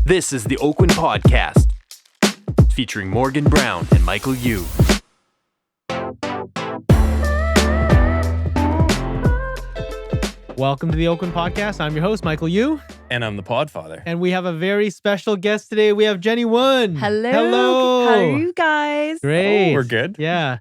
This is the Oakwyn Podcast, featuring Morgan Brown and Michael Yu. Welcome to the Oakwyn Podcast. I'm your host, Michael Yu. And I'm the Podfather. And we have a very special guest today. We have Jenny Won. Hello. How are you guys? Great. Oh, we're good. Yeah.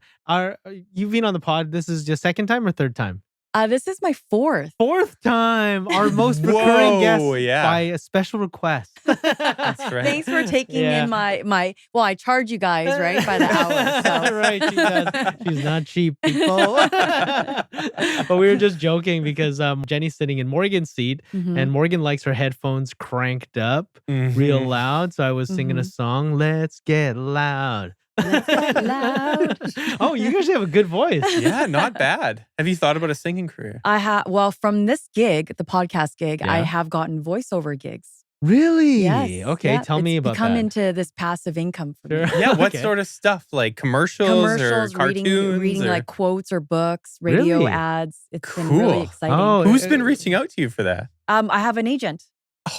You've been on the pod. This is your second time or third time? This is my fourth. Fourth time. Our most recurring guest yeah. by a special request. That's right. Thanks for taking in my. Well, I charge you guys, right, by the hour. So. Right, she does. She's not cheap, people. But we were just joking because Jenny's sitting in Morgan's seat, and Morgan likes her headphones cranked up real loud. So I was singing a song, Let's Get Loud. Let's get loud. Oh, you actually have a good voice. Yeah, not bad. Have you thought about a singing career? I have. Well, from this gig, the podcast gig, Yeah. I have gotten voiceover gigs. Really? Yes. Okay, yeah, tell me about become that. into this passive income for me. Sure. Yeah, what Okay. sort of stuff? Like commercials or cartoons? reading or... like quotes or books, radio Really? ads. It's been Cool. really exciting. Oh, Who's been reaching out to you for that? I have an agent.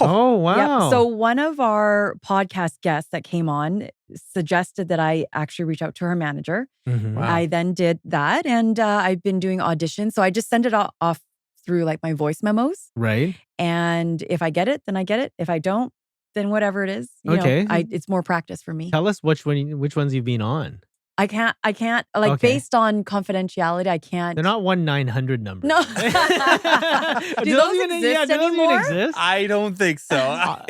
Oh, wow. Yep. So one of our podcast guests that came on suggested that I actually reach out to her manager. Mhm. Wow. I then did that, and I've been doing auditions. So I just send it off through like my voice memos. Right. And if I get it, then I get it. If I don't, then whatever it is. You Okay. know, it's more practice for me. Tell us which ones you've been on. I can't like Okay. based on confidentiality, I can't. They're not 1-900 numbers. No. Do Do those exist anymore? Exist? I don't think so. I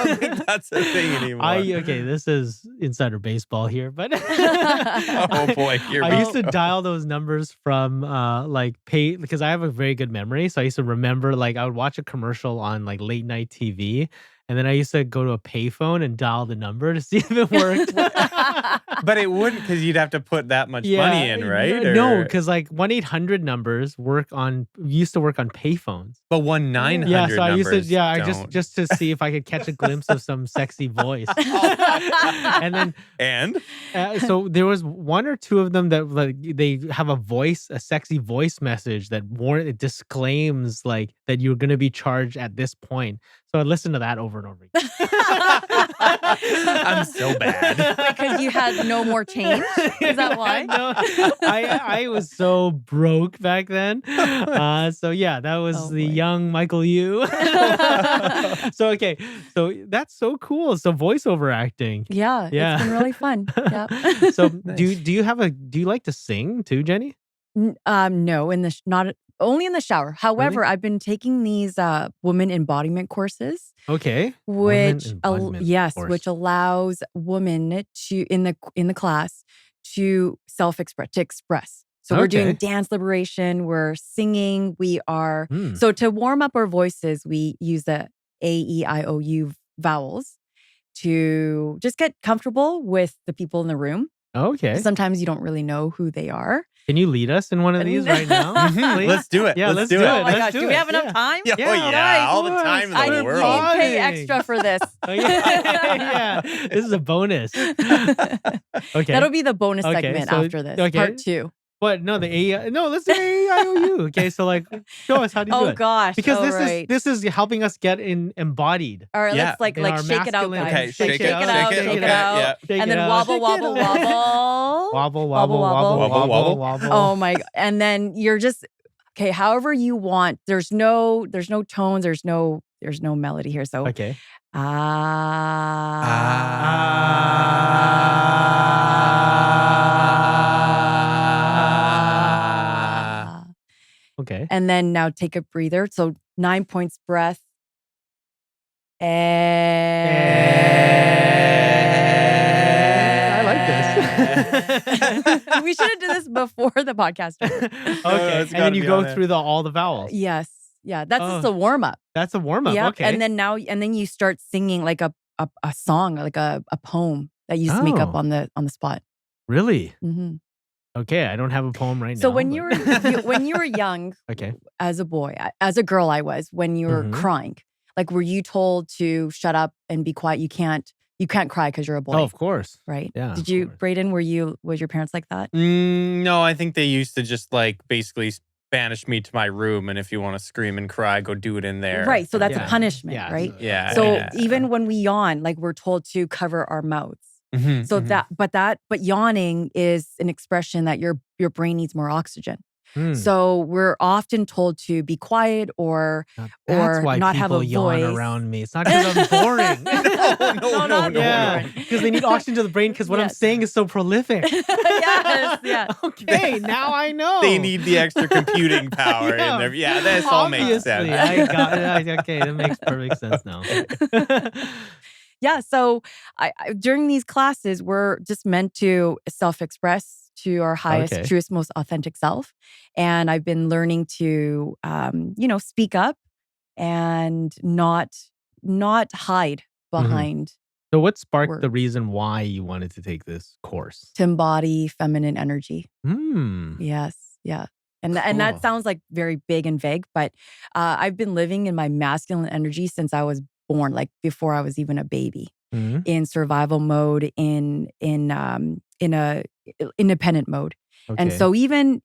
don't think that's a thing anymore. Okay, this is insider baseball here, but Oh boy, here we I used to go. dial those numbers from pay because I have a very good memory. So I used to remember I would watch a commercial on like late night TV. And then I used to go to a payphone and dial the number to see if it worked. But it wouldn't because you'd have to put that much money in, right? No, Or- because like 1-800 numbers used to work on payphones. But 1-900 Yeah, so I used to numbers I don't. just to see if I could catch a glimpse of some sexy voice. And then And? so there was one or two of them that like they have a sexy voice message that it disclaims like that you're going to be charged at this point. So I listened to that over and over again. I'm so bad. Because you had no more change. Is that why? No, I was so broke back then. So yeah, that was Oh, the boy. young Michael Yu. So okay, so that's so cool. So voiceover acting. Yeah, Yeah. it's been really fun. Yeah. So Nice. do you like to sing too, Jenny? No, not only in the shower. However, I've been taking these woman embodiment courses, Okay. Woman which embodiment course. which allows women to in the class to express. So we're doing Okay. dance liberation, we're singing, we are Hmm. so to warm up our voices, we use the A-E-I-O-U vowels to just get comfortable with the people in the room. Okay. Sometimes you don't really know who they are. Can you lead us in one of these right now? please? Let's do it. Yeah, let's do Oh it. my Let's gosh, do do it. we have enough Yeah. time? Yeah, oh, Yeah, yeah, of all the course. time in I the didn't world. pay extra for this. Oh, yeah. This is a bonus. Okay. That'll be the bonus Okay, segment so- after this, okay. part 2. What? No, let's do AIOU. Okay, so show us how to do Oh it. gosh, Because right. this is helping us get embodied. All right, Yeah. let's In our shake it out, masculine- guys. Okay, shake it out, shake it out. Yeah. Shake And it then out. wobble, Shake it wobble, out. wobble. Wobble, wobble, Wobble, wobble, wobble. wobble, wobble. Oh my, and then you're just, okay, however you want. There's no tones, there's no melody here. So, Okay. Okay. And then now take a breather. So 9 points breath. I like this. We should have done this before the podcast started. Okay. it's And then gotta you be go on it. through all the vowels. Yes. Yeah. That's Oh. just a warm up. That's a warm up. Yeah. Okay. And then you start singing like a song, like a poem that you used to make up Oh. on the spot. Really? Mhm. Okay. I don't have a poem right now. So when but- you were young, Okay. as a boy, as a girl, I was when you were Mhm. crying. Like, were you told to shut up and be quiet? You can't cry because you're a boy, Oh, of course. right? Yeah, Did of you, course. Brayden? Was your parents like that? No, I think they used to just basically banish me to my room, and if you want to scream and cry, go do it in there. Right. So that's Yeah. a punishment, Yeah, right? Yeah. So yeah. even when we yawn, like we're told to cover our mouths. Mhm, So mhm. but yawning is an expression that your brain needs more oxygen. Hmm. So we're often told to be quiet or Now, that's why not have a people yawn voice. around me. It's not because I'm boring. No, not Yeah, boring. because they need oxygen to the brain because what I'm Yes. saying is so prolific. Yes, yeah. Okay, now I know. They need the extra computing power in there. Yeah, this all makes Obviously, sense. I got it. Okay, that makes perfect sense now. Yeah. So during these classes, we're just meant to self-express to our highest, Okay. truest, most authentic self. And I've been learning to, speak up and not hide behind So, what sparked the words reason why you wanted to take this course? to embody feminine energy. Hmm. Yes. Yeah. And that Cool. sounds like very big and vague, but I've been living in my masculine energy since I was born, like before I was even a baby, Hmm. in survival mode, in a independent mode. And Okay. so even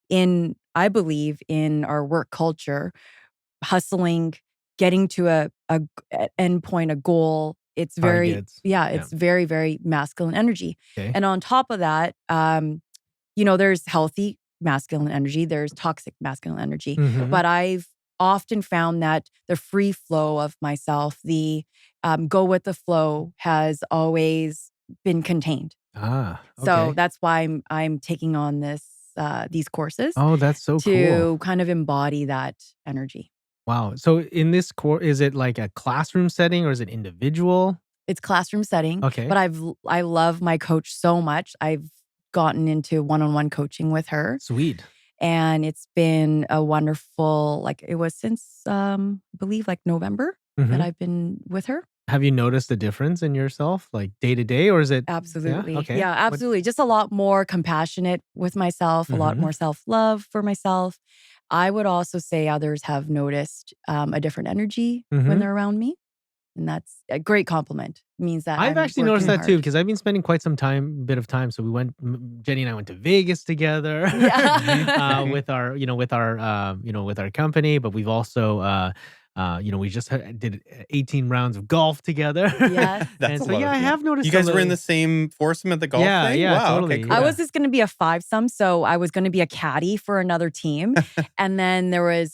I believe in our work culture, hustling, getting to a endpoint, a goal, it's very, Targets. it's very, very masculine energy. Okay. And on top of that, there's healthy masculine energy, there's toxic masculine energy. Mhm. But I've often found that the free flow of myself, the go with the flow, has always been contained. Ah. So Okay. that's why I'm taking on these courses Oh, that's so cool. to kind of embody that energy. Wow. So, in this course, is it like a classroom setting or is it individual? It's classroom setting, Okay. but I love my coach so much. I've gotten into one-on-one coaching with her. Sweet. And it's been a wonderful, like it was since, I believe like November that Mhm. I've been with her. Have you noticed a difference in yourself, like day to day, or is it? Absolutely. Yeah. Okay. Yeah, What? absolutely. Just a lot more compassionate with myself, a lot Mhm. more self-love for myself. I would also say others have noticed a different energy when Mhm. they're around me. And that's a great compliment. It means that I've I'm actually noticed working that too hard. because I've been spending quite some bit of time. So Jenny and I went to Vegas together, Yeah. with our, with our company. But we've also, we just did 18 rounds of golf together, Yes. That's and a so lot yeah, of. I Yeah. have noticed You a guys were in little. the same foursome at the golf Yeah, thing? yeah, Wow. Okay, totally, cool. I yeah. was just going to be a fivesome, so I was going to be a caddy for another team, and then there was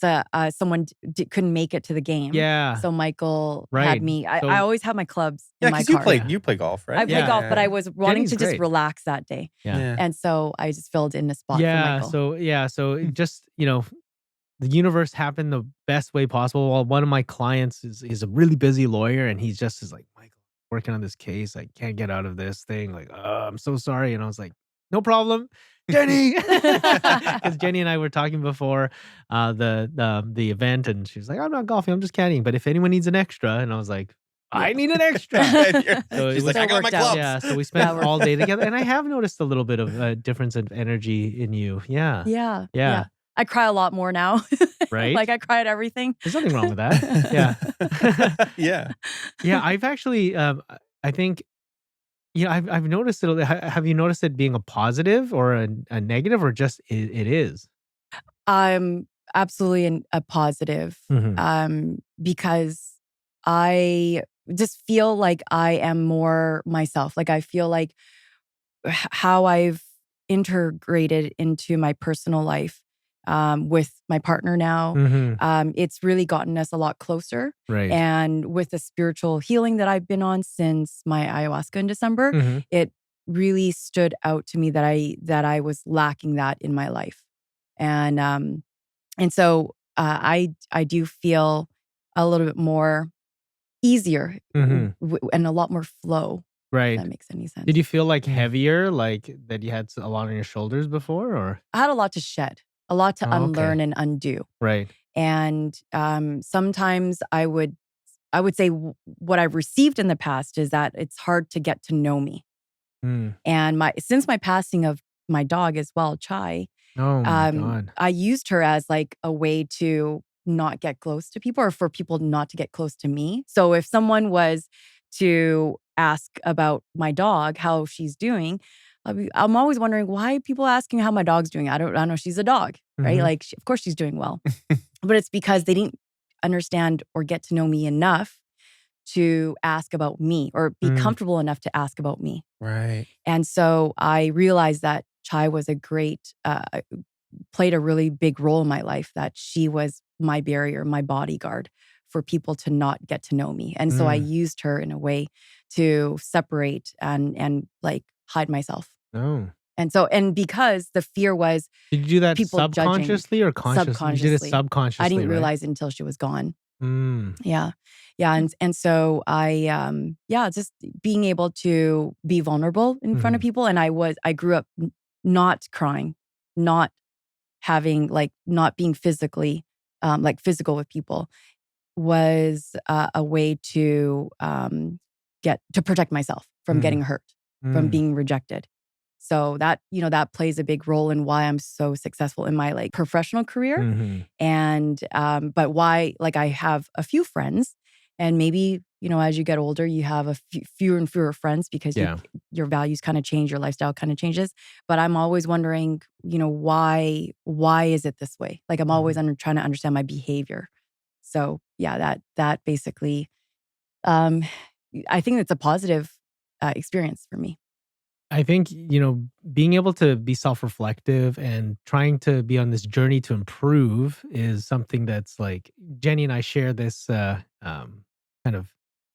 someone couldn't make it to the game. Yeah, So Michael had right. me. I So always have my clubs Yeah, in my because you car. play Yeah. you play golf, right? I play Yeah. golf, but I was wanting Jenny's to just great. relax that day, Yeah. Yeah. and so I just filled in a spot for Yeah. Michael. So Hmm. it just, the universe happened the best way possible. Well, one of my clients is a really busy lawyer, and he's just is like, Michael, working on this case. I can't get out of this thing. Like, I'm so sorry. And I was like, no problem, Jenny. Because Jenny and I were talking before the event, and she was like, I'm not golfing, I'm just caddying. But if anyone needs an extra, and I was like, I Yeah. need an extra. So it She's was like, I got my worked out. clubs. Yeah, so we That spent worked all day together, and I have noticed a little bit of a difference in energy in you. Yeah, Yeah, yeah, I cry a lot more now. right. Like I cry at everything. There's nothing wrong with that. Yeah. Yeah. Yeah, I've actually, I think, I've noticed it. Have you noticed it being a positive or a negative, or just it is? I'm absolutely a positive, Mhm. because I just feel like I am more myself. Like I feel like how I've integrated into my personal life, with my partner now. Mhm. It's really gotten us a lot closer. Right. And with the spiritual healing that I've been on since my ayahuasca in December, Mhm. it really stood out to me that I was lacking that in my life. And so I do feel a little bit more easier, Mhm. and a lot more flow, if Right. that makes any sense. Did you feel like Mm. heavier, like that you had a lot on your shoulders before, or? I had a lot to shed, a lot to Oh, okay. unlearn and undo. Right. And sometimes I would say what I've received in the past is that it's hard to get to know me. Mm. And since my passing of my dog as well, Chai, Oh my God. I used her as like a way to not get close to people, or for people not to get close to me. So if someone was to ask about my dog, how she's doing, I'm always wondering why people asking how my dog's doing. I don't know. She's a dog, right? Mhm. Like, of course she's doing well. But it's because they didn't understand or get to know me enough to ask about me or be Mm. comfortable enough to ask about me. Right. And so I realized that Chai was played a really big role in my life, that she was my barrier, my bodyguard for people to not get to know me. And so I Mm. used her in a way to separate and like hide myself. Oh. And because the fear was Did you do that people judging subconsciously or consciously? You did it subconsciously. subconsciously, I didn't right? realize it until she was gone. Mm. Yeah. Yeah. And so just being able to be vulnerable in front of Mhm. people. And I grew up not crying, not having not being physically, physical with people was a way to protect myself from Mm. getting hurt, from Mm. being rejected. So that plays a big role in why I'm so successful in my professional career. Mhm. And but why, I have a few friends, and maybe as you get older you have fewer and fewer friends because Yeah. your values kind of change, your lifestyle kind of changes. But I'm always wondering, why is it this way? Like I'm always trying to understand my behavior. So yeah, that basically, um, I think it's a positive experience for me. I think, being able to be self-reflective and trying to be on this journey to improve is something that's like Jenny and I share this kind of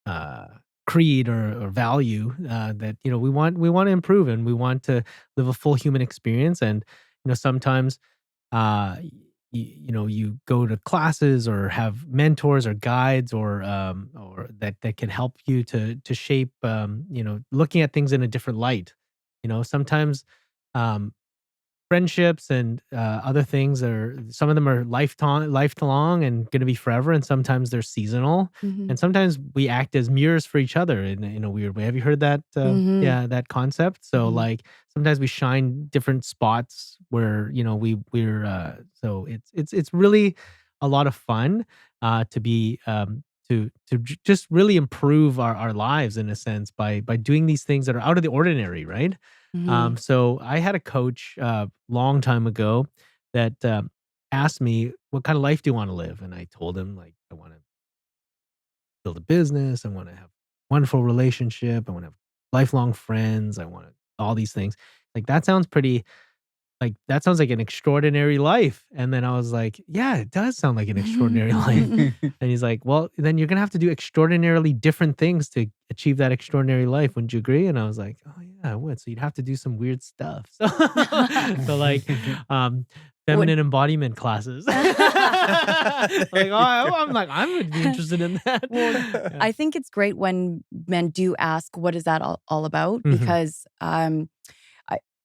uh, creed or value that we want to improve and we want to live a full human experience. And sometimes you go to classes or have mentors or guides or that can help you to shape looking at things in a different light. Sometimes um, friendships and other things are some of them are lifelong and going to be forever, and sometimes they're seasonal, Hmm. and sometimes we act as mirrors for each other in a weird way. Have you heard that? Hmm. Yeah, that concept. So Hmm. like sometimes we shine different spots where so it's really a lot of fun to be just really improve our lives in a sense by doing these things that are out of the ordinary, right? Hmm. So I had a coach long time ago that asked me, "What kind of life do you want to live?" And I told him, like, I want to build a business. I want to have a wonderful relationship. I want to have lifelong friends. I want all these things. Like that sounds like an extraordinary life. And then I was like, yeah, it does sound like an extraordinary life. And he's like, well, then you're gonna have to do extraordinarily different things to achieve that extraordinary life. Wouldn't you agree? And I was like, oh yeah, I would. So you'd have to do some weird stuff. So, so like, um, Would feminine embodiment classes. Like, I would be interested in that. Well, Yeah. I think it's great when men do ask, what is that all about? Mhm. Because,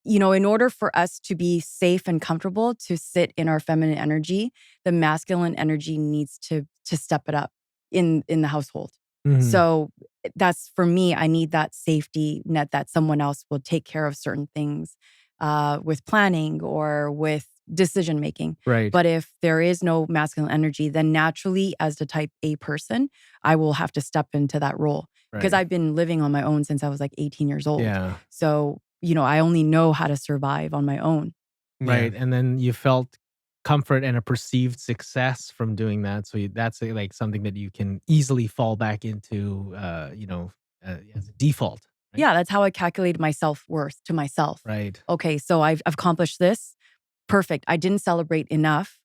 in order for us to be safe and comfortable to sit in our feminine energy, the masculine energy needs to step it up in the household. Mhm. So that's for me, I need that safety net that someone else will take care of certain things with planning or with decision making. Right. But if there is no masculine energy, then naturally, as the type A person, I will have to step into that role because Right. I've been living on my own since I was like 18 years old. Yeah. So, I only know how to survive on my own. Yeah. Right, and then you felt comfort and a perceived success from doing that, so that's, like, something that you can easily fall back into, as a default, right? Yeah, that's how I calculated my self-worth to myself. Right. Okay, so I've accomplished this. Perfect. I didn't celebrate enough,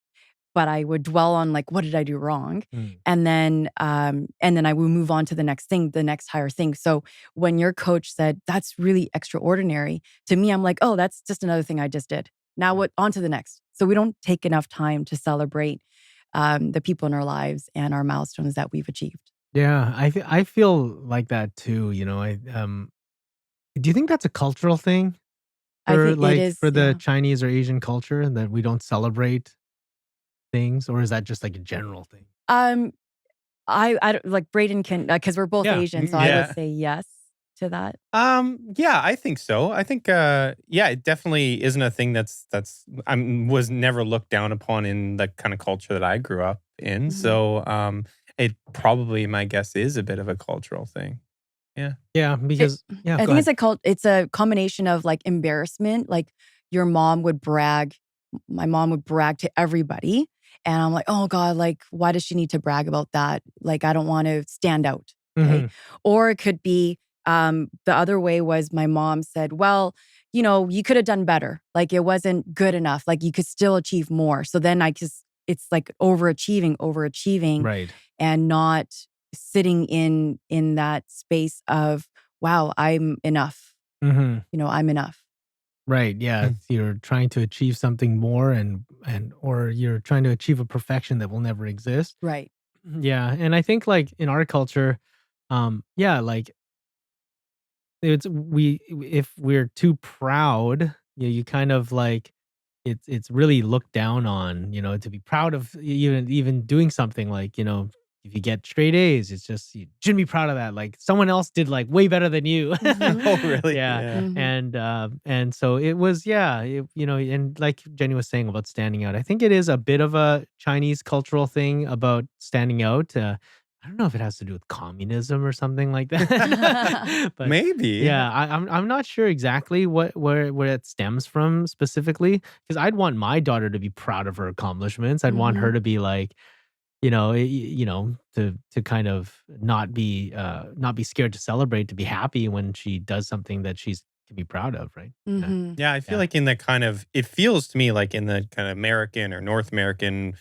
but I would dwell on like, what did I do wrong? Mm. And then I would move on to the next thing, the next higher thing. So when your coach said that's really extraordinary, to me, I'm like, oh, that's just another thing I just did. Now Yeah. what? On to the next. So we don't take enough time to celebrate the people in our lives and our milestones that we've achieved. Yeah, I feel like that too, do you think that's a cultural thing I for, think it like, is. for the Yeah. Chinese or Asian culture that we don't celebrate things, or is that just, like, a general thing? Um, I don't, like Braden can, because we're both Yeah. Asian, so I would Yeah. say yes to that. Yeah, I think so. I think yeah, it definitely isn't a thing that's was never looked down upon in the kind of culture that I grew up in. Mhm. So it probably, my guess, is a bit of a cultural thing. Yeah, because I think it's a combination of like embarrassment. Like your mom would brag, my mom would brag to everybody. And I'm like, oh God, like, why does she need to brag about that? Like, I don't want to stand out. Okay. Or it could be the other way was my mom said, well, you know, you could have done better. Like it wasn't good enough. Like you could still achieve more. So then it's like overachieving right. and not sitting in that space of, wow, I'm enough. Mm-hmm. You know, I'm enough. Right. Yeah. You're trying to achieve something more or you're trying to achieve a perfection that will never exist. Right. Yeah. And I think like in our culture, like if we're too proud, you kind of like it's really looked down on, to be proud of even doing something like, if you get straight A's, it's just you shouldn't be proud of that. Like someone else did like way better than you. Oh, really? Yeah. Mhm. And so it was, and like Jenny was saying about standing out, I think it is a bit of a Chinese cultural thing about standing out. I don't know if it has to do with communism or something like that. But Maybe. yeah, I'm not sure exactly where it stems from specifically, because I'd want my daughter to be proud of her accomplishments. I'd want her Mhm. to be like, to kind of not be scared to celebrate, to be happy when she does something that she's can be proud of, right? Yeah. Mhm. Yeah, I feel Yeah. like in the kind of, it feels to me like in the kind of American or North American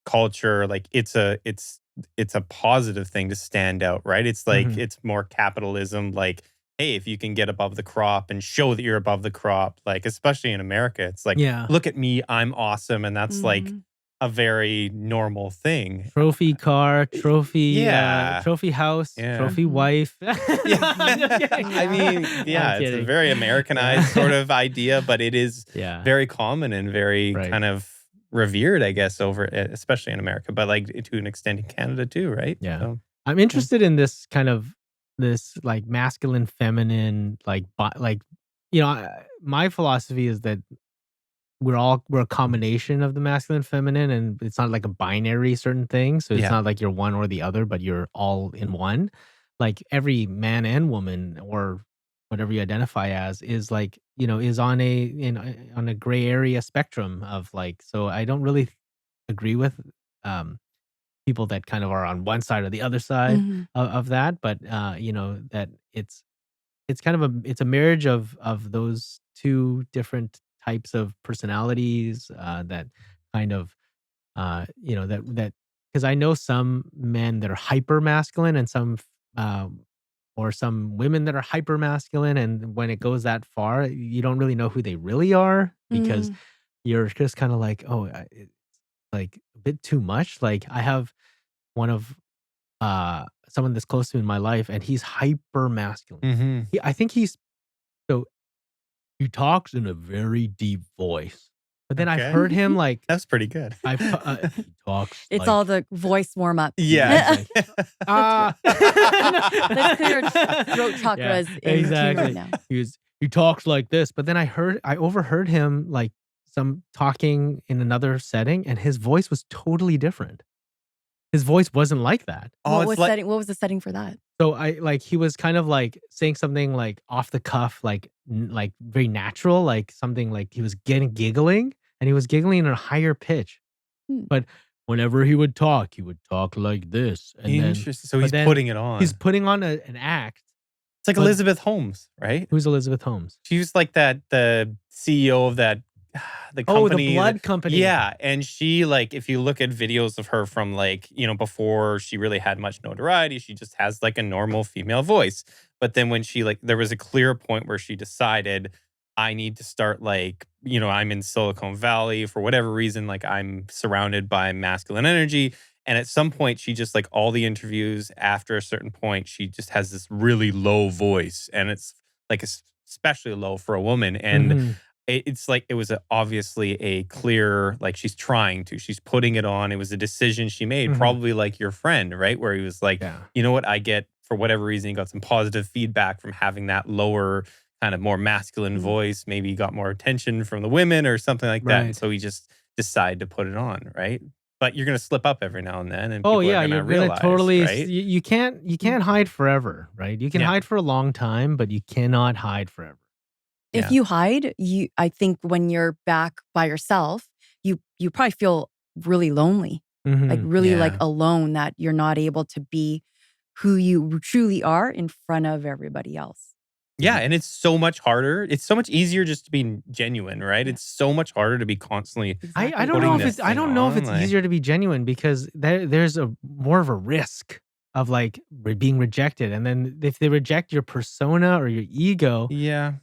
culture, like it's a positive thing to stand out, right? It's like Mhm. it's more capitalism, like, hey, if you can get above the crop and show that you're above the crop, like especially in America, it's like, Yeah. look at me, I'm awesome, and that's like Mhm. a very normal thing. Trophy car, Yeah. trophy house, Yeah. trophy Mhm. wife. Yeah. No, I'm just kidding. I mean, I'm yeah, it's a kidding. very Americanized Yeah. sort of idea, but it is Yeah. very common and very Right. kind of revered, I guess, especially in America, but like to an extent in Canada too, right? Yeah. So, I'm yeah. interested in this like masculine, feminine, like, my philosophy is that we're a combination of the masculine, feminine, and it's not like a binary certain thing. So it's Yeah. not like you're one or the other, but you're all in one. Like every man and woman or whatever you identify as is like, is on a gray area spectrum of like, so I don't really agree with um people that kind of are on one side or the other side Mhm. of that, but that it's kind of it's a marriage of those two different types of personalities that kind of that because I know some men that are hyper masculine and or some women that are hyper masculine, and when it goes that far, you don't really know who they really are because Mhm. you're just kind of like, oh, it's like a bit too much. Like I have one of someone that's close to me in my life, and he's hyper masculine. Mhm. I think so he talks in a very deep voice, but then I've Okay. heard him like That's pretty good. he talks It's like all the voice warm up. Yeah. he's like, ah. Let's clear our throat Yeah, chakras in tune right exactly. now. He talks like this, but then I overheard him like some talking in another setting, and his voice was totally different. His voice wasn't like that. Oh, it's like, What was the setting for that? So he was kind of like saying something like off the cuff, like like very natural, like something like he was getting giggling, and he was giggling in a higher pitch. Hmm. But whenever he would talk like this, and then interesting. So but he's then putting it on. he's putting on an act. It's like But Elizabeth Holmes, right? who's Elizabeth Holmes? She was like the CEO of that the Oh, the company. blood company. Yeah, and she, like, if you look at videos of her from, like, before she really had much notoriety, she just has like a normal female voice. But then when she, like, there was a clear point where she decided, I need to start, like, I'm in Silicon Valley for whatever reason, like I'm surrounded by masculine energy. And at some point, she just, like, all the interviews after a certain point, she just has this really low voice, and it's like especially low for a woman. And Mhm. it's like it was obviously a clear, like, she's putting it on. It was a decision she made, Mhm. probably like your friend, right? Where he was like, Yeah. you know what, I get, for whatever reason, he got some positive feedback from having that lower, kind of more masculine Mm. voice. Maybe he got more attention from the women or something like that. And Right. so he just decided to put it on, right? but you're gonna slip up every now and then, and Oh people yeah, are gonna you're gonna realize, totally. right? You can't hide forever, right? You can Yeah. hide for a long time, but you cannot hide forever. If Yeah. you hide, I think when you're back by yourself, you probably feel really lonely, like Mhm. really like Yeah. alone, that you're not able to be who you truly are in front of everybody else. Yeah, and it's so much harder. It's so much easier just to be genuine, right? Yeah. It's so much harder to be constantly I don't putting know if this it's I thing don't know if on, it's like easier to be genuine because there's a more of a risk of like being rejected, and then if they reject your persona or your ego Yeah.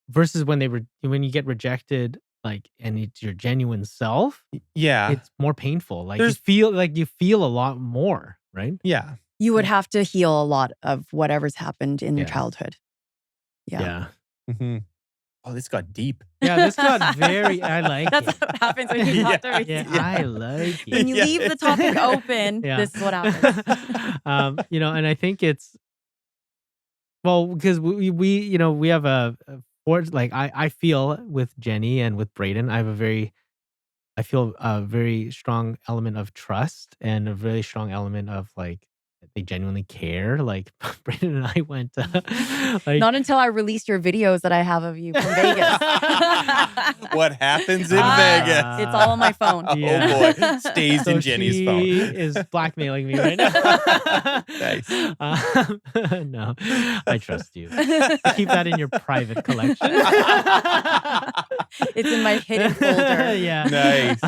versus when you get rejected, like, and it's your genuine self, Yeah. it's more painful. Like There's you feel a lot more, right? yeah. You would Yeah. have to heal a lot of whatever's happened in your Yeah. childhood. Yeah. Yeah. Mhm. Oh, this got deep. Yeah, this got very I like That's it. what happens when you Yeah. talk to me. Yeah, Yeah. I like When it. you Yeah. leave the topic open, Yeah. this is what happens. And I think it's well, because we have like I feel with Jenny and with Brayden, I feel a very strong element of trust and a really strong element of like that they genuinely care. Like Brayden and I went like Not until I released your videos that I have of you from Vegas. What happens in Ah. Vegas? It's all on my phone. Yeah. Oh boy, stays So in Jenny's she phone. is blackmailing me right now. Nice. No, I trust you. Keep that in your private collection. It's in my hidden folder. Yeah. Nice.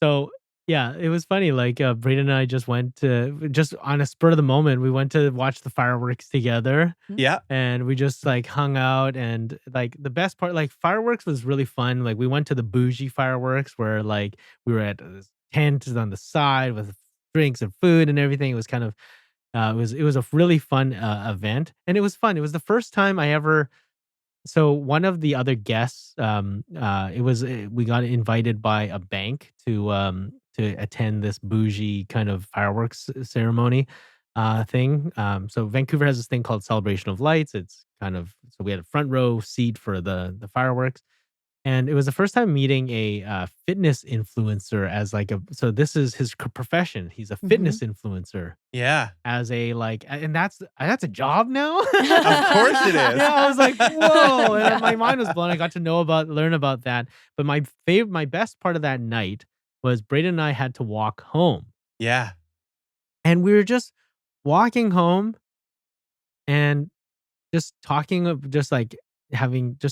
So yeah, it was funny. Like Brayden and I just went to just on a spur of the moment. We went to watch the fireworks together, Yeah. and we just like hung out. And like the best part, like fireworks was really fun. Like we went to the bougie fireworks where like we were at this tent on the side with drinks and food and everything. It was kind of it was a really fun event, and it was fun. It was the first time I ever. So one of the other guests, we got invited by a bank to attend this bougie kind of fireworks ceremony thing. So Vancouver has this thing called Celebration of Lights. It's kind of so we had a front row seat for the fireworks, and it was the first time meeting a fitness influencer as like so this is his profession. He's a fitness influencer Yeah. as a like, and that's a job now. Of course it is. Yeah, I was like, whoa, and my mind was blown. I got to learn about that. But my best part of that night was Brayden and I had to walk home, Yeah. and we were just walking home and just talking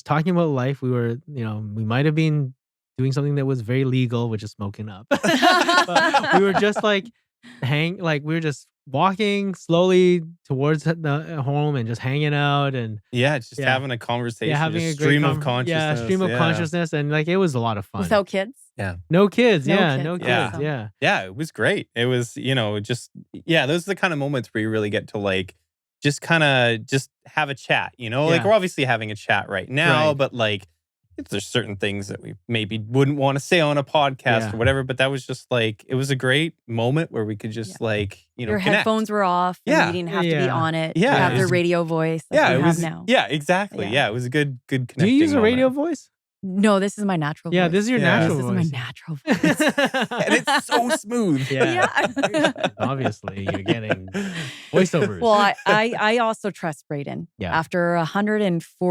talking about life. We were, we might have been doing something that was very legal, which is smoking up. But we were just like we were just walking slowly towards the home and just hanging out and Yeah. Just Yeah. having a conversation. yeah, having just a great stream of consciousness. Yeah, stream of consciousness, and like it was a lot of fun. Without kids? No kids, No yeah, kids. no kids, Yeah. yeah. Yeah, it was great. It was, those are the kind of moments where you really get to like just kind of just have a chat, Like Yeah. we're obviously having a chat right now, Right. but like there's certain things that we maybe wouldn't want to say on a podcast Yeah. or whatever, but that was just like it was a great moment where we could just like, Your connect. headphones were off. And Yeah. you didn't have to be Yeah. on it. Yeah, You have it the was- radio voice like Yeah, you it have was now. Yeah, exactly. Yeah. Yeah, it was a good Do connecting you use a radio moment. voice? No, this is my natural Yeah, voice. this is your Yeah. natural This is voice. my natural voice. And it's so smooth. Yeah. Yeah. Obviously, you're getting voiceovers. Well, I also trust Brayden. Yeah. After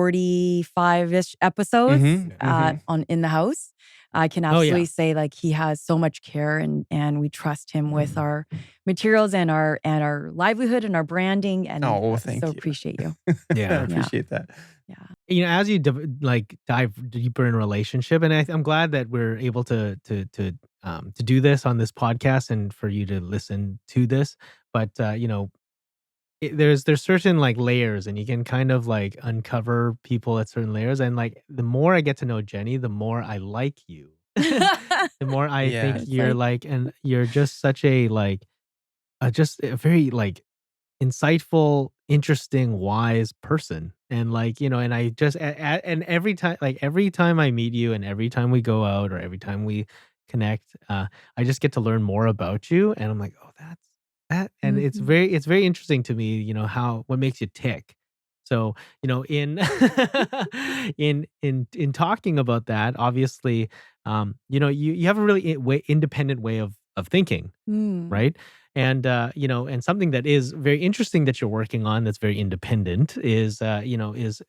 145-ish episodes Mhm, in the house, I can Oh, yeah. absolutely say like he has so much care and we trust him with our materials and our livelihood and our branding. And Oh, I thank so you. appreciate you. I yeah. appreciate that. Yeah. As you dive deeper in a relationship, and I'm glad that we're able to do this on this podcast and for you to listen to this. But there's certain like layers, and you can kind of like uncover people at certain layers. And like the more I get to know Jenny, the more I like you. The more I Yeah. think you're like, and you're just such a like, just a very like insightful, interesting, wise person. And like, and I just and every time I meet you and every time we go out or every time we connect, I just get to learn more about you. And I'm like, oh, that's that. And it's Mhm. very interesting to me, what makes you tick. So, in in talking about that, obviously, you have a really independent way of thinking, Mm, right? And and something that is very interesting that you're working on that's very independent is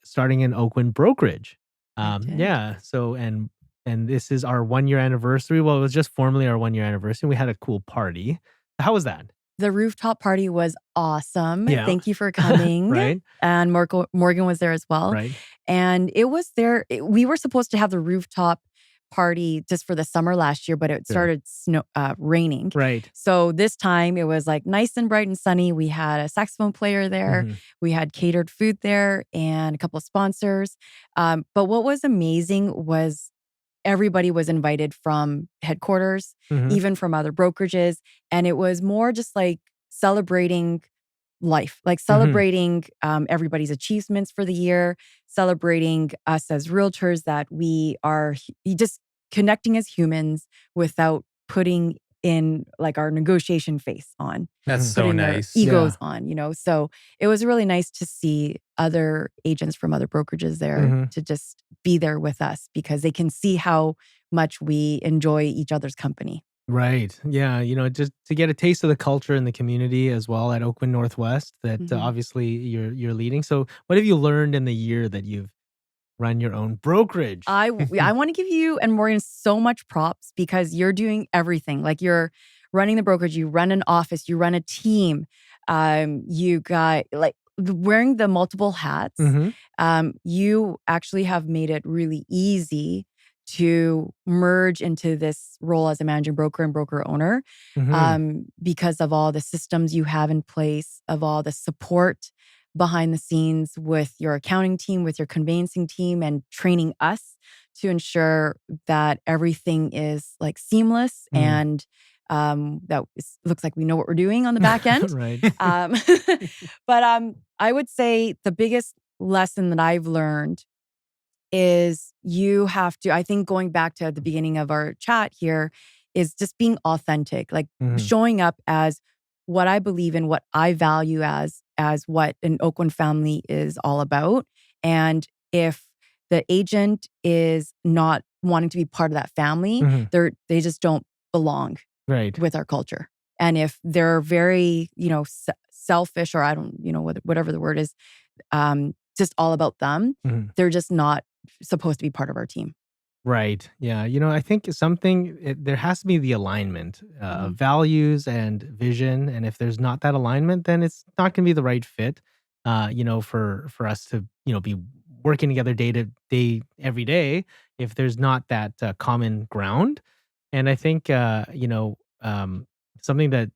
starting an Oakwyn brokerage. I did. Yeah. So and this is our 1 year anniversary. Well, it was just formally our 1 year anniversary. We had a cool party. How was that? The rooftop party was awesome. Yeah. Thank you for coming. Right. And Morgan was there as well. Right. And it was there. We were supposed to have the rooftop party just for the summer last year, but it Sure. started raining. Right. So this time it was like nice and bright and sunny. We had a saxophone player there. Mhm. We had catered food there and a couple of sponsors. But what was amazing was everybody was invited from headquarters, Mhm. even from other brokerages. And it was more just like celebrating life, like Mhm. celebrating everybody's achievements for the year, celebrating us as realtors that we are just connecting as humans without putting in like our negotiation face on, That's Mhm. so putting our nice. egos Yeah. on, So it was really nice to see other agents from other brokerages there Mhm. to just be there with us because they can see how much we enjoy each other's company. Right. Yeah. Just to get a taste of the culture and the community as well at Oakwyn Northwest that Mhm. obviously you're leading. So, what have you learned in the year that you've run your own brokerage? I want to give you and Morgan so much props because you're doing everything. Like you're running the brokerage, you run an office, you run a team. You got like wearing the multiple hats. Mhm. You actually have made it really easy to merge into this role as a managing broker and broker owner Mhm. because of all the systems you have in place, of all the support behind the scenes with your accounting team, with your conveyancing team, and training us to ensure that everything is like seamless Mm. and looks like we know what we're doing on the back end. Right. Um, but I would say the biggest lesson that I've learned is you have to, I think going back to the beginning of our chat here, is just being authentic, like Mhm. showing up as what I believe in, what I value as what an Oakland family is all about. And if the agent is not wanting to be part of that family, Mhm. they just don't belong Right. with our culture. And if they're very, selfish or I don't, whatever the word is, just all about them, Mhm. they're just not supposed to be part of our team. Right. Yeah. I think there has to be the alignment of Mhm. values and vision. And if there's not that alignment, then it's not going to be the right fit, for us to, be working together day to day, every day, if there's not that common ground. And I think, something that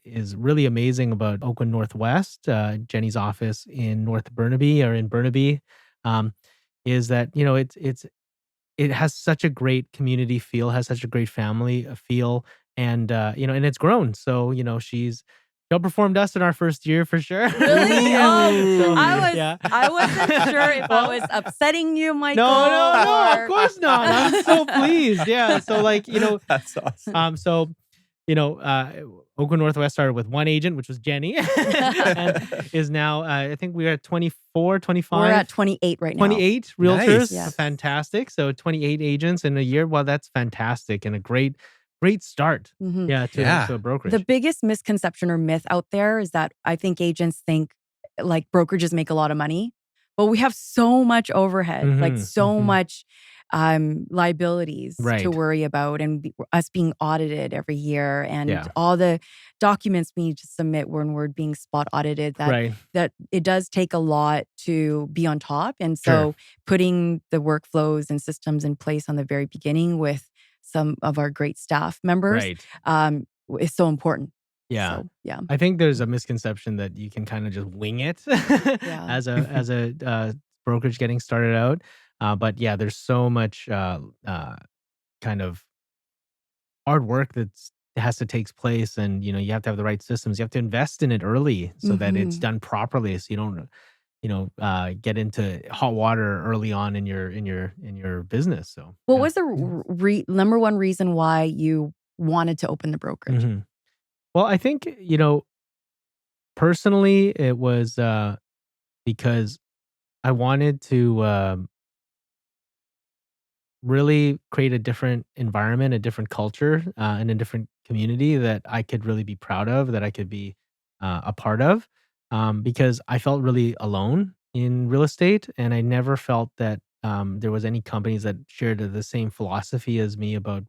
is really amazing about Oakland Northwest, Jenny's office in North Burnaby or in Burnaby, um, is that, it has such a great community feel, has such a great family feel, and and it's grown. So she's outperformed us in our first year for sure. Really? So Ooh. yeah, I wasn't sure if I was upsetting you, Michael, no, no, no, of or course not. I'm so pleased. Yeah. So That's awesome. so Oakland Northwest started with one agent, which was Jenny, and is now I think we're at 24, we're 25. at 28 right now. 28 realtors. Nice. Yes. Fantastic. So 28 agents in a year. Well, that's fantastic and a great start. Mhm. Yeah, Yeah. to a brokerage. The biggest misconception or myth out there is that I think agents think like brokerages make a lot of money, but we have so much overhead, like Mhm, so mhm. much liabilities to Right. worry about, and us being audited every year, and Yeah. all the documents we need to submit when we're being spot audited. Right. That it does take a lot to be on top, and Sure. so putting the workflows and systems in place on the very beginning with some of our great staff members Right. is so important. Yeah. So, yeah. I think there's a misconception that you can kind of just wing it Yeah. as a brokerage getting started out. But yeah, there's so much kind of hard work that has to take place, and you have to have the right systems. You have to invest in it early so that it's Mhm. done properly, so you don't get into hot water early on in your business. So What yeah. was the number one reason why you wanted to open the brokerage? Mhm. Well, I think personally it was because I wanted to really create a different environment, a different culture, and a different community that I could really be proud of, that I could be a part of, because I felt really alone in real estate, and I never felt that there was any companies that shared the same philosophy as me about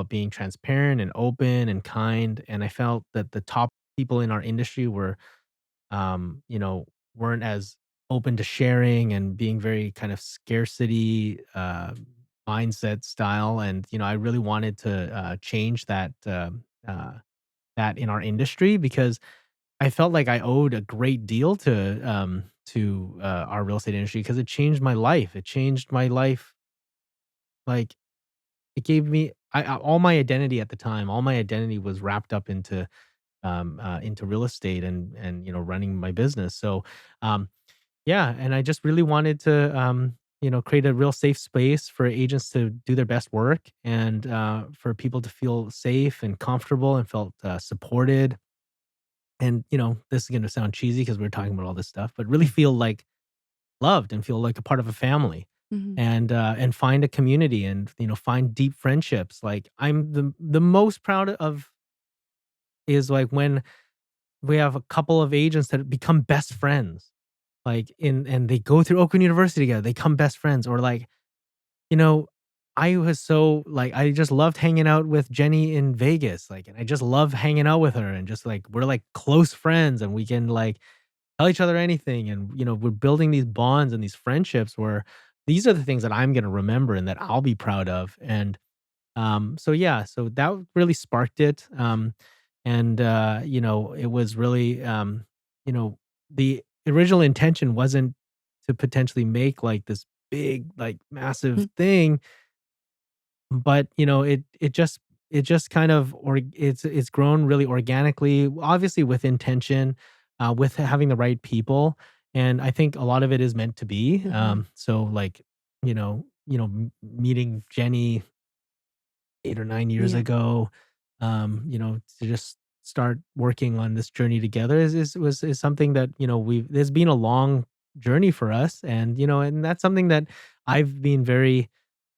being transparent and open and kind. And I felt that the top people in our industry were you know, weren't as open to sharing and being very kind of scarcity mindset style. And I really wanted to change that in our industry because I felt like I owed a great deal to our real estate industry because it changed my life. It changed my life. Like it gave me all my identity at the time. All my identity was wrapped up into real estate and running my business. So um, yeah, and I just really wanted to create a real safe space for agents to do their best work and for people to feel safe and comfortable and felt supported. And this is going to sound cheesy because we're talking about all this stuff, but really feel like loved and feel like a part of a family. Mhm. And find a community and find deep friendships. Like I'm the most proud of is like when we have a couple of agents that become best friends, like, and they go through Oakwood University together, they become best friends, or like, you know, I was so like, I just loved hanging out with Jenny in Vegas, like, and I just love hanging out with her and just like, we're like close friends and we can like tell each other anything. And, we're building these bonds and these friendships where these are the things that I'm going to remember and that I'll be proud of. And so yeah, so that really sparked it. And it was really you know, the original intention wasn't to potentially make like this big, like massive Mhm. thing, but it just kind of or it's grown really organically, obviously with intention, with having the right people. And I think a lot of it is meant to be. Mhm. So like, meeting Jenny 8 or 9 years Yeah. ago, to just start working on this journey together is something that, we've there's been a long journey for us. And, and that's something that I've been very,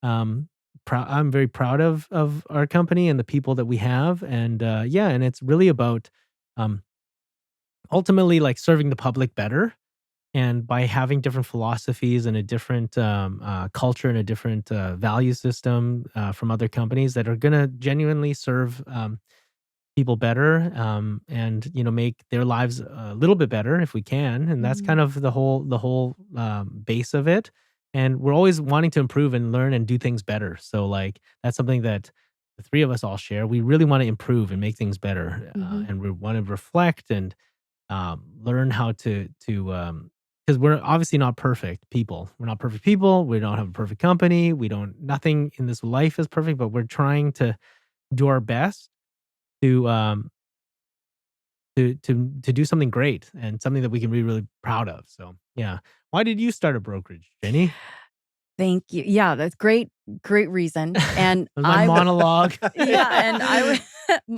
proud I'm very proud of our company and the people that we have. And, yeah, and it's really about, um, ultimately, like, serving the public better, and by having different philosophies and a different culture and a different value system from other companies that are going to genuinely serve people better, and make their lives a little bit better if we can. And that's kind Mhm. of the whole base of it. And we're always wanting to improve and learn and do things better. So like that's something that the three of us all share. We really want to improve and make things better, Mhm. and we want to reflect and learn how to because we're obviously not perfect people. We're not perfect people. We don't have a perfect company. We don't nothing in this life is perfect, but we're trying to do our best to to do something great and something that we can be really proud of. So yeah. Why did you start a brokerage, Jenny? Thank you. Yeah, that's great, great reason. That And was my monologue. yeah, and I would,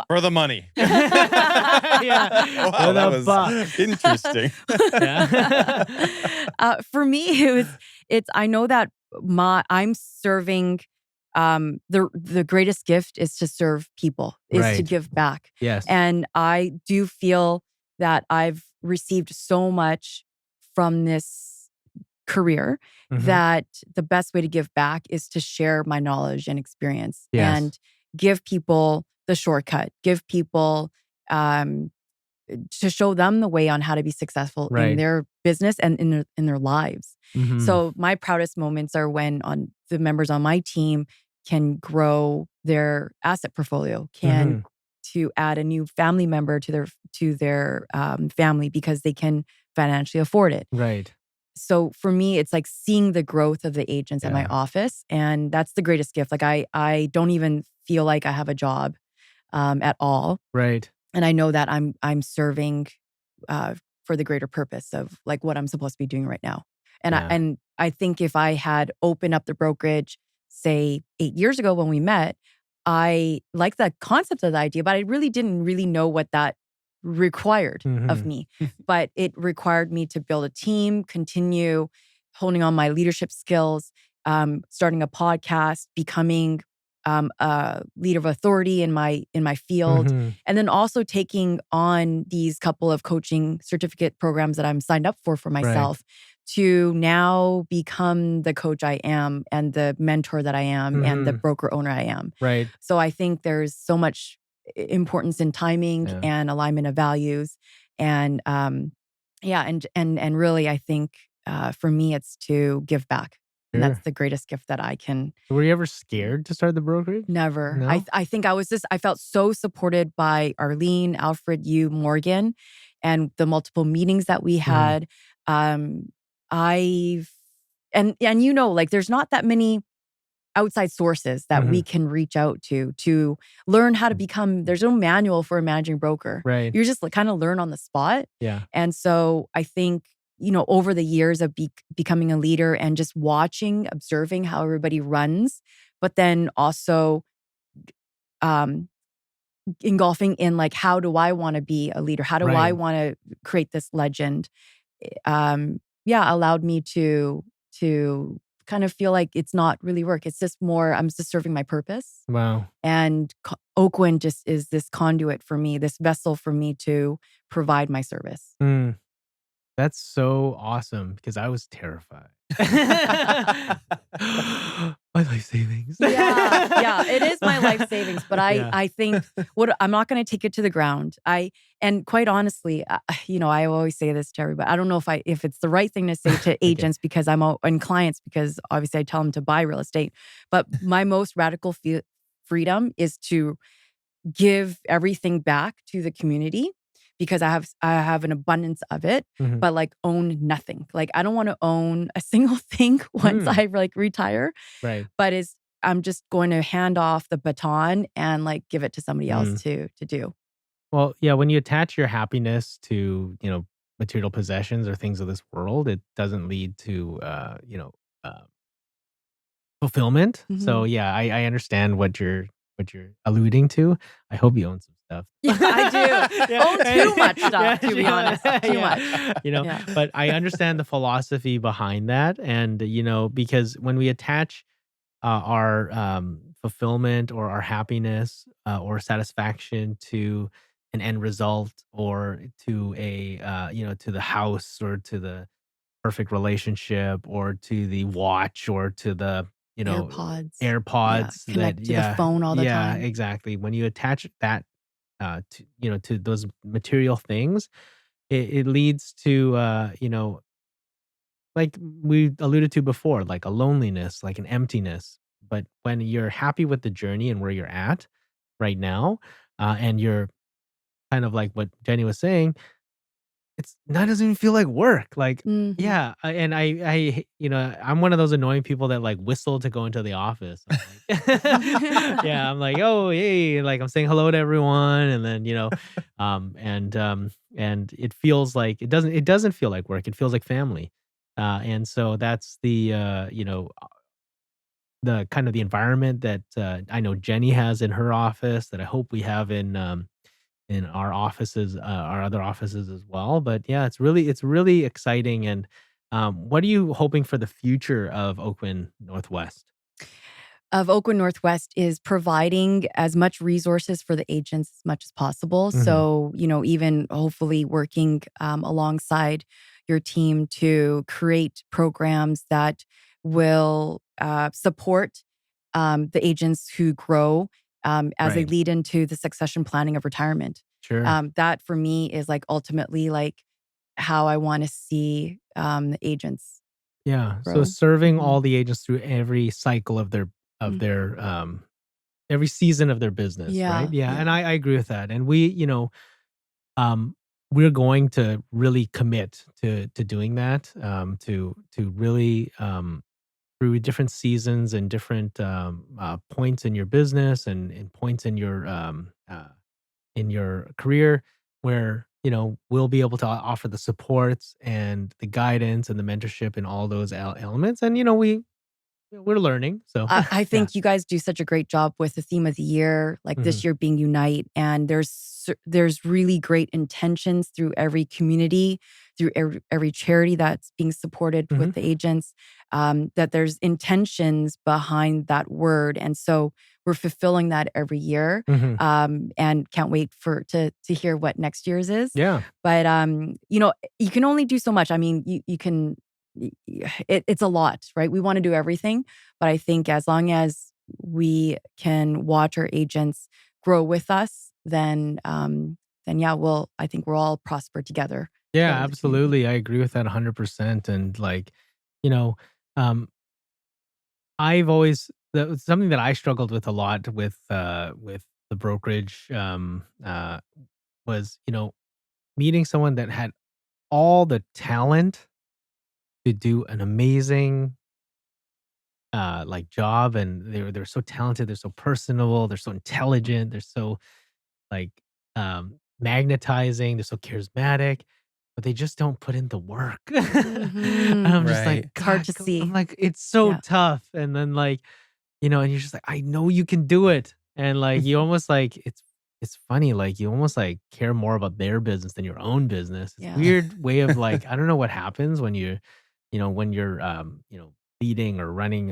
For the money. Yeah. Wow, For that the was bucks. interesting. Yeah. for me, it's I know that I'm serving. The greatest gift is to serve people, is to Right. give back, Yes. and I do feel that I've received so much from this career Mhm. that the best way to give back is to share my knowledge and experience Yes. and give people the shortcut, give people um, to show them the way on how to be successful in Right. their business and in their lives. Mhm. So my proudest moments are when on the members on my team can grow their asset portfolio, can Mhm. to add a new family member to their family because they can financially afford it. Right. So for me, it's like seeing the growth of the agents at my Yeah. office, and that's the greatest gift. Like I don't even feel like I have a job at all, Right. and I know that I'm serving uh, for the greater purpose of like what I'm supposed to be doing right now. And I Yeah. and I think if I had opened up the brokerage, say 8 years ago when we met, I liked the concept of the idea, but I really didn't really know what that required of Mhm. me, but it required me to build a team, continue honing on my leadership skills, starting a podcast, becoming a leader of authority in my field, Mhm. and then also taking on these couple of coaching certificate programs that I'm signed up for Right. myself to now become the coach I am and the mentor that I am and the Mhm. broker owner I am. Right. So I think there's so much importance in timing Yeah. and alignment of values, and yeah, and really, I think for me, it's to give back, and that's Sure. the greatest gift that I can. Were you ever scared to start the brokerage? Never. No? I think I felt so supported by Arlene, Alfred, you, Morgan, and the multiple meetings that we Mhm. had. Um, I've and like there's not that many outside sources that we Mhm. can reach out to learn how to become. There's no manual for a managing broker. Right. You just kind of learn on the spot. Yeah. And so I think, over the years of becoming a leader and just watching, observing how everybody runs, but then also um, engulfing in like, how do I want to be a leader? How do I Right. want to create this legend? Yeah, allowed me to kind of feel like it's not really work. It's just more, I'm just serving my purpose. Wow. And Oakwyn just is this conduit for me, this vessel for me to provide my service. Mm. That's so awesome because I was terrified. My life savings. Yeah, it is my life savings, but Yeah. I think I'm not going to take it to the ground. And quite honestly, I always say this to everybody. I don't know if it's the right thing to say to Okay. agents because and clients, because obviously I tell them to buy real estate. But my most radical freedom is to give everything back to the community because I have an abundance of it, Mhm. but like own nothing. Like I don't want to own a single thing once Mm. I like retire, Right. but I'm just going to hand off the baton and like give it to somebody else Mm. to do. Well, yeah, when you attach your happiness to, material possessions or things of this world, it doesn't lead to, uh, fulfillment. So Mhm. yeah, I understand what you're alluding to. I hope you own some stuff. Yeah, I do. Own too much stuff, to be honest. Too much. Yeah. But I understand the philosophy behind that, and because when we attach our fulfillment or our happiness or satisfaction to an end result or to to the house or to the perfect relationship or to the watch or to the AirPods. Yeah. AirPods that Connect to the phone all the yeah, time. exactly. When you attach that to those material things, it leads to like we alluded to before, like a loneliness, like an emptiness. But when you're happy with the journey and where you're at right now, and you're kind of like what Jenny was saying, that doesn't even feel like work. Like, Mhm. yeah, and I'm one of those annoying people that like whistle to go into the office. I'm like, yeah, I'm like, oh hey, like I'm saying hello to everyone, and then and it feels like it doesn't feel like work. It feels like family, and so that's the kind of the environment that I know Jenny has in her office that I hope we have in our offices, our other offices as well. But yeah, it's really exciting. And what are you hoping for the future of Oakwyn Northwest? Of Oakwyn Northwest is providing as much resources for the agents as much as possible. Hmm. So, even hopefully working alongside your team to create programs that will support the agents who grow as they Right. lead into the succession planning of retirement. Sure. That for me is like ultimately like how I want to see the agents Yeah. So grow. serving Mhm. all the agents through every cycle of their of Mhm. their every season of their business, right? Yeah, Yeah. And yeah. I agree with that. And um we're going to really commit to doing that, to really through different seasons and different points in your business and points in your career where we'll be able to offer the supports and the guidance and the mentorship and all those elements. And we're learning. So I think you guys do such a great job with the theme of the year, like this year being Unite. And there's really great intentions through every community, through every charity that's being supported with the agents, that there's intentions behind that word. And so we're fulfilling that every year, and can't wait to hear what next year's is. Yeah. But, you can only do so much. I mean, you can... It's a lot, right? We want to do everything, but I think as long as we can watch our agents grow with us, then yeah, I think we'll all prosper together. Yeah, together as a community. absolutely. I agree with that 100%. And like, you know, I've always that was something that I struggled with a lot with the brokerage was, meeting someone that had all the talent to do an amazing like job, and they're so talented, they're so personable, they're so intelligent, they're so like magnetizing, they're so charismatic, but they just don't put in the work. And I'm just like, Right. It's hard God, to see. I'm like, it's so Yeah. tough. And then like, and you're just like, I know you can do it. And like you almost like it's funny, like you almost like care more about their business than your own business. It's Yeah. weird way of like, I don't know what happens when when you're leading or running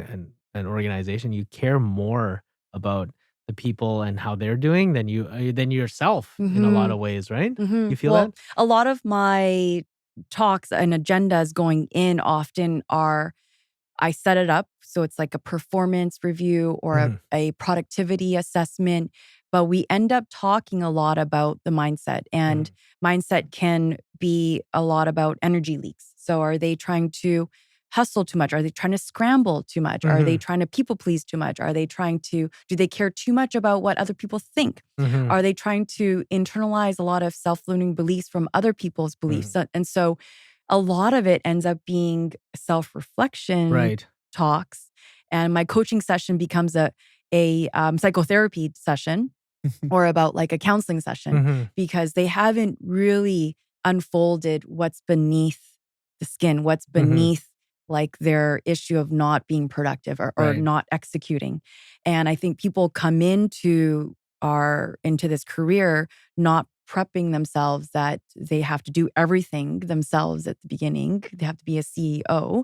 an organization, you care more about the people and how they're doing than yourself in a lot of ways, right? You feel Well, that? a lot of my talks and agendas going in often are, I set it up so it's like a performance review or a productivity assessment, but we end up talking a lot about the mindset, and mindset can be a lot about energy leaks. So are they trying to hustle too much? Are they trying to scramble too much? Are they trying to people please too much? Do they care too much about what other people think? Are they trying to internalize a lot of self-limiting beliefs from other people's beliefs? And so a lot of it ends up being self-reflection Right. talks, and my coaching session becomes a psychotherapy session or about like a counseling session, because they haven't really unfolded what's beneath the skin, what's beneath like their issue of not being productive or Right. not executing. And I think people come into this career not prepping themselves that they have to do everything themselves at the beginning. They have to be a CEO,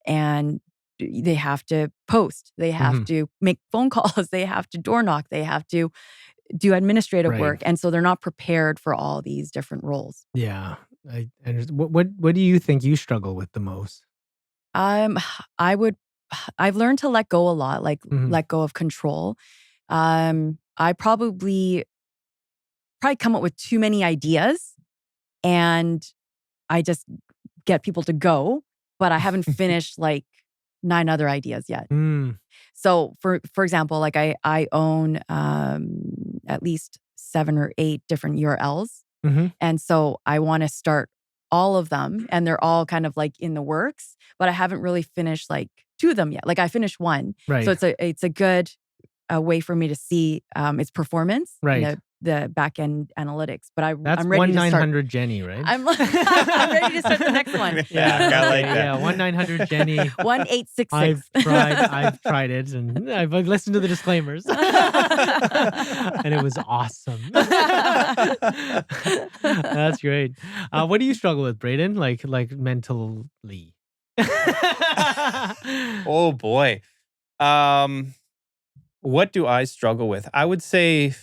and they have to post, they have to make phone calls, they have to door knock, they have to do administrative Right. work. And so they're not prepared for all these different roles. Yeah. I understand. What do you think you struggle with the most? Um, I would, I've learned to let go a lot, like let go of control. I probably come up with too many ideas, and I just get people to go, but I haven't finished like 9 other ideas yet. So for example, like I own at least 7 or 8 different URLs. And so I want to start all of them, and they're all kind of like in the works, but I haven't really finished like 2 of them yet. Like I finished 1. Right. So it's a good way for me to see its performance, Right. the back end analytics. But That's I'm ready to start. 1-900 Jenny, right? I'm ready to start the next one. Yeah, I like that. Yeah, 1-900 Jenny. 1866. I've tried it, and I've listened to the disclaimers. And it was awesome. That's great. What do you struggle with, Brayden? Like mentally? Oh boy. What do I struggle with? I would say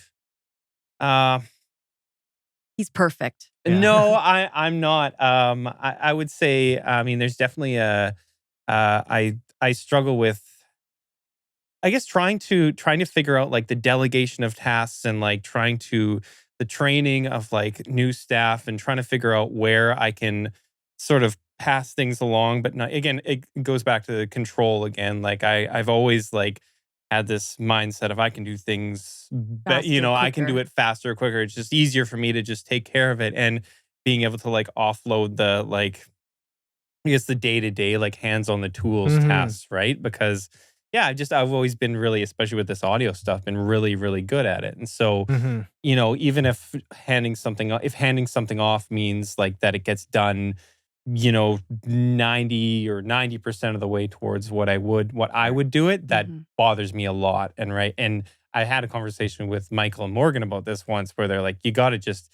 He's perfect. Yeah. no, I'm not. I would say, I mean, there's definitely I struggle with, I guess, trying to figure out like the delegation of tasks, and like the training of like new staff, and trying to figure out where I can sort of pass things along, but not, again, it goes back to the control again. Like I've always like had this mindset of I can do things, but Faster, I can do quicker. it faster, quicker. It's just easier for me to just take care of it, and being able to like offload the like, I guess, the day to day like hands on the tools tasks, right? Because yeah, I've always been really, especially with this audio stuff, been really, really good at it. And so, even if handing something off means like that it gets done 90% of the way towards what I would do it, that bothers me a lot. And I had a conversation with Michael and Morgan about this once, where they're like, you got to just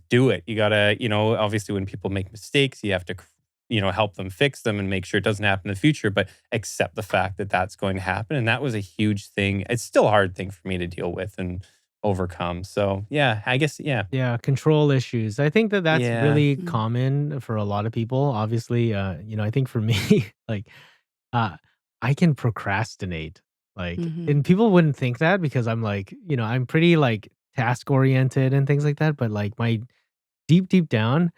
do it. You got to, obviously when people make mistakes, you have to, help them fix them and make sure it doesn't happen in the future, but accept the fact that that's going to happen. And that was a huge thing. It's still a hard thing for me to deal with and overcome. So yeah, I guess, yeah. Yeah, control issues. I think that that's Yeah. really common for a lot of people. Obviously, I think for me, like, uh, I can procrastinate. Like, and people wouldn't think that because I'm like, I'm pretty like task oriented and things like that. But like my deep down,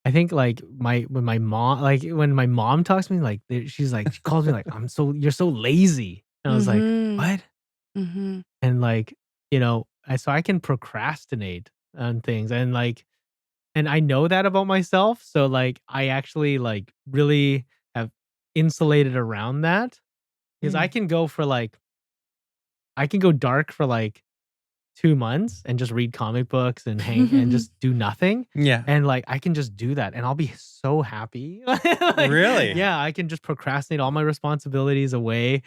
I think like when my mom talks to me, like she calls me like you're so lazy. And I was like, what? And like, so I can procrastinate on things and I know that about myself. So like I actually like really have insulated around that because I can go dark for like 2 months and just read comic books and hang and just do nothing. Yeah. And like I can just do that and I'll be so happy. Like, Really? yeah, I can just procrastinate all my responsibilities away.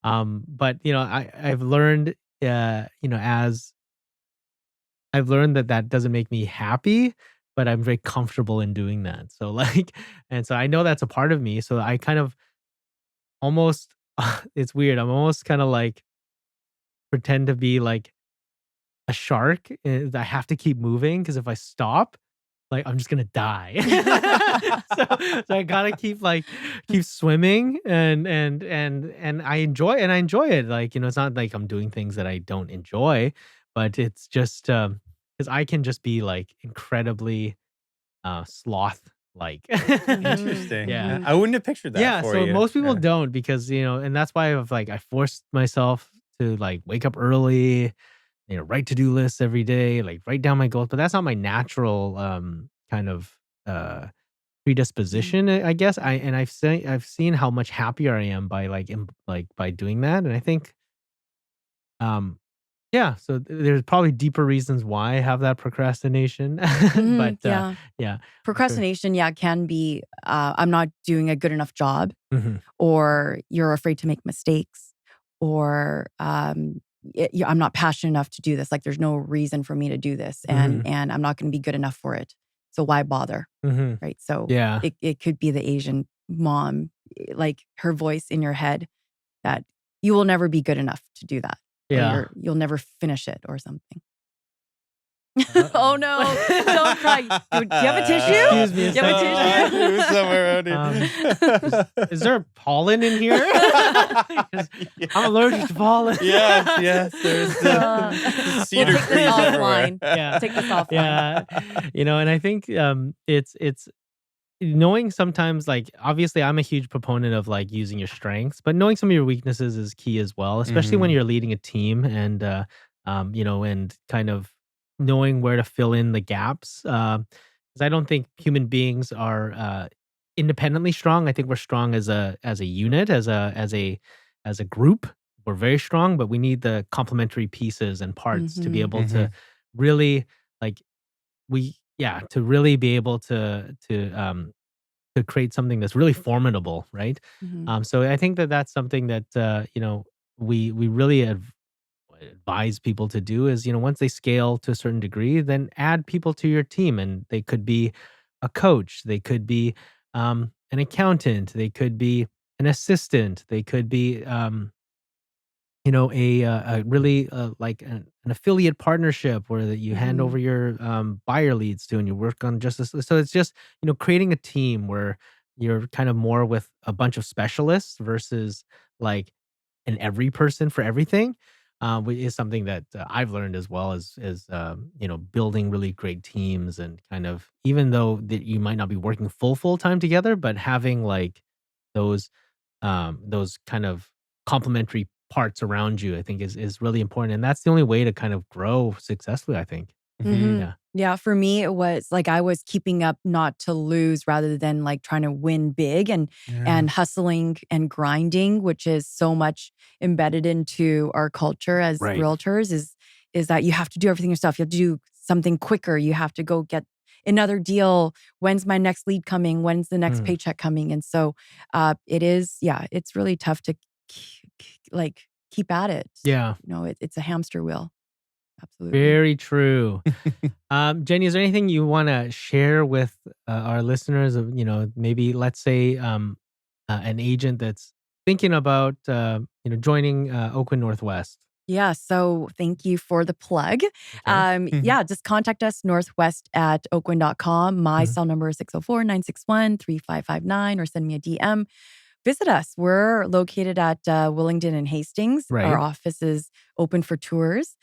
But I've learned as I've learned that doesn't make me happy, but I'm very comfortable in doing that. So like, and so I know that's a part of me. So I kind of almost, it's weird. I'm almost kind of like pretend to be like a shark. I have to keep moving because if I stop, like I'm just gonna die. So I gotta keep swimming and I enjoy it. Like, it's not like I'm doing things that I don't enjoy, but it's just because I can just be like incredibly sloth like. Interesting. Yeah. I wouldn't have pictured that Yeah, for so you. most people Yeah. don't because and that's why I forced myself to like wake up early, write to-do lists every day, like write down my goals, but that's not my natural kind of uh predisposition, I guess. I've seen how much happier I am by by doing that. And I think um yeah, so there's probably deeper reasons why I have that procrastination. But Yeah. yeah, for sure. Procrastination, yeah, can be I'm not doing a good enough job, Mhm. or you're afraid to make mistakes, or I'm not passionate enough to do this. Like there's no reason for me to do this, Mhm. and I'm not going to be good enough for it. So why bother, Mhm. right? So Yeah. it could be the Asian mom, like her voice in your head that you will never be good enough to do that, or Yeah. you'll never finish it, or something. Uh-oh. Oh no! Don't cry. Do you have a tissue? Excuse me a Do you have a second. tissue? He was somewhere around here. Is there pollen in here? 'Cause I'm allergic to pollen. Yes. There's the cedar We'll take trees this everywhere. offline. Yeah. Take this offline. Yeah. And I think it's knowing sometimes, like, obviously I'm a huge proponent of like using your strengths, but knowing some of your weaknesses is key as well, especially when Mhm. you're leading a team and and kind of knowing where to fill in the gaps. Because I don't think human beings are independently strong. I think we're strong as a unit, as a group. We're very strong, but we need the complementary pieces and parts to be Mhm. able to really like to really be able to create something that's really formidable, right? Mhm. So I think that that's something that we really advise people to do is once they scale to a certain degree, then add people to your team, and they could be a coach, they could be an accountant, they could be an assistant, they could be a really like an affiliate partnership where that you hand over Mhm. your buyer leads to and you work on just this. So it's just creating a team where you're kind of more with a bunch of specialists versus like an every person for everything. Is something that I've learned as well as building really great teams and kind of even though that you might not be working full time together, but having like those those kind of complementary parts around you, I think is really important. And that's the only way to kind of grow successfully, I think. Mhm. Yeah. Yeah, for me, it was like I was keeping up not to lose rather than like trying to win big, Yeah. and hustling and grinding, which is so much embedded into our culture as Right. realtors, is that you have to do everything yourself. You have to do something quicker. You have to go get another deal? When's my next lead coming? When's the next paycheck coming? And so it's really tough to keep at it. Yeah. It's a hamster wheel. Absolutely. Very true. Jenny, is there anything you want to share with our listeners of, maybe let's say an agent that's thinking about, joining Oakwyn Northwest? Yeah. So thank you for the plug. Okay. Just contact us, northwest@oakwyn.com. My cell number is 604-961-3559, or send me a DM. Visit us. We're located at Willingdon and Hastings. Right. Our office is open for tours.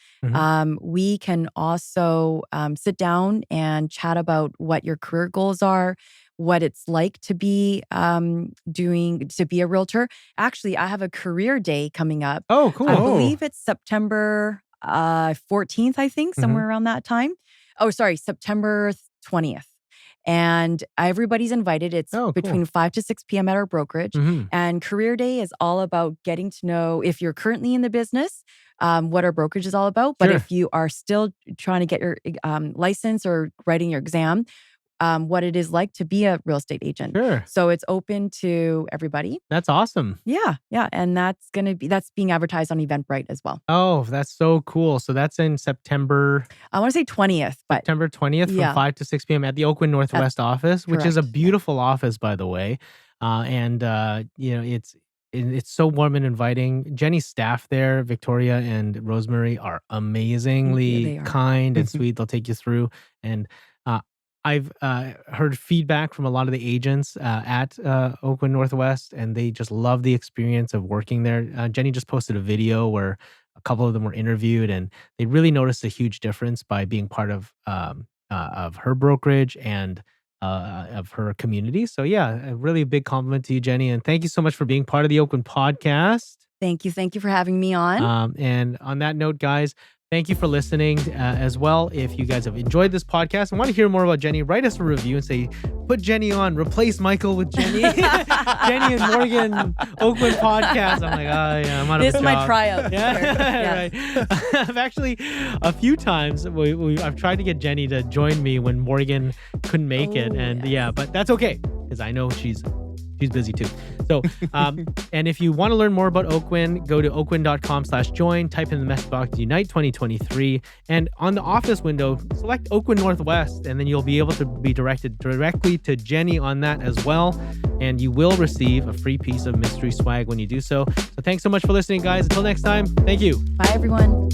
We can also sit down and chat about what your career goals are, what it's like to be to be a realtor. Actually, I have a career day coming up. Oh, cool. I believe it's September 14th, I think, somewhere around that time. Oh, sorry, September 20th. And everybody's invited. It's between 5 to 6 p.m. at our brokerage. And Career Day is all about getting to know, if you're currently in the business, what our brokerage is all about. But if you are still trying to get your license or writing your exam, what it is like to be a real estate agent. Sure. So it's open to everybody. That's awesome. Yeah. And that's being advertised on Eventbrite as well. Oh, that's so cool. So that's in September. I want to say 20th, but September 20th from 5 to 6 p.m. at the Oakwyn Northwest office, which is a beautiful office, by the way. It's so warm and inviting. Jenny's staff there, Victoria and Rosemary, are amazingly kind and sweet. They'll take you through. And I've heard feedback from a lot of the agents at Oakwyn Northwest, and they just love the experience of working there. Jenny just posted a video where a couple of them were interviewed, and they really noticed a huge difference by being part of her brokerage and of her community. So yeah, a really big compliment to you, Jenny, and thank you so much for being part of the Oakwyn podcast. Thank you for having me on. And on that note, guys, thank you for listening as well. If you guys have enjoyed this podcast and want to hear more about Jenny, write us a review and say, put Jenny on, replace Michael with Jenny. Jenny and Morgan Oakwyn podcast. I'm like, I'm out of a job. This is my tryout. Yeah, right. I've actually, a few times, I've tried to get Jenny to join me when Morgan couldn't make it. And but that's okay, because I know she's busy too. So, and if you want to learn more about Oakwyn, go to oakwyn.com/join, type in the message box, Unite 2023, and on the office window, select Oakwyn Northwest, and then you'll be able to be directed directly to Jenny on that as well. And you will receive a free piece of mystery swag when you do so. So thanks so much for listening, guys. Until next time, thank you. Bye, everyone.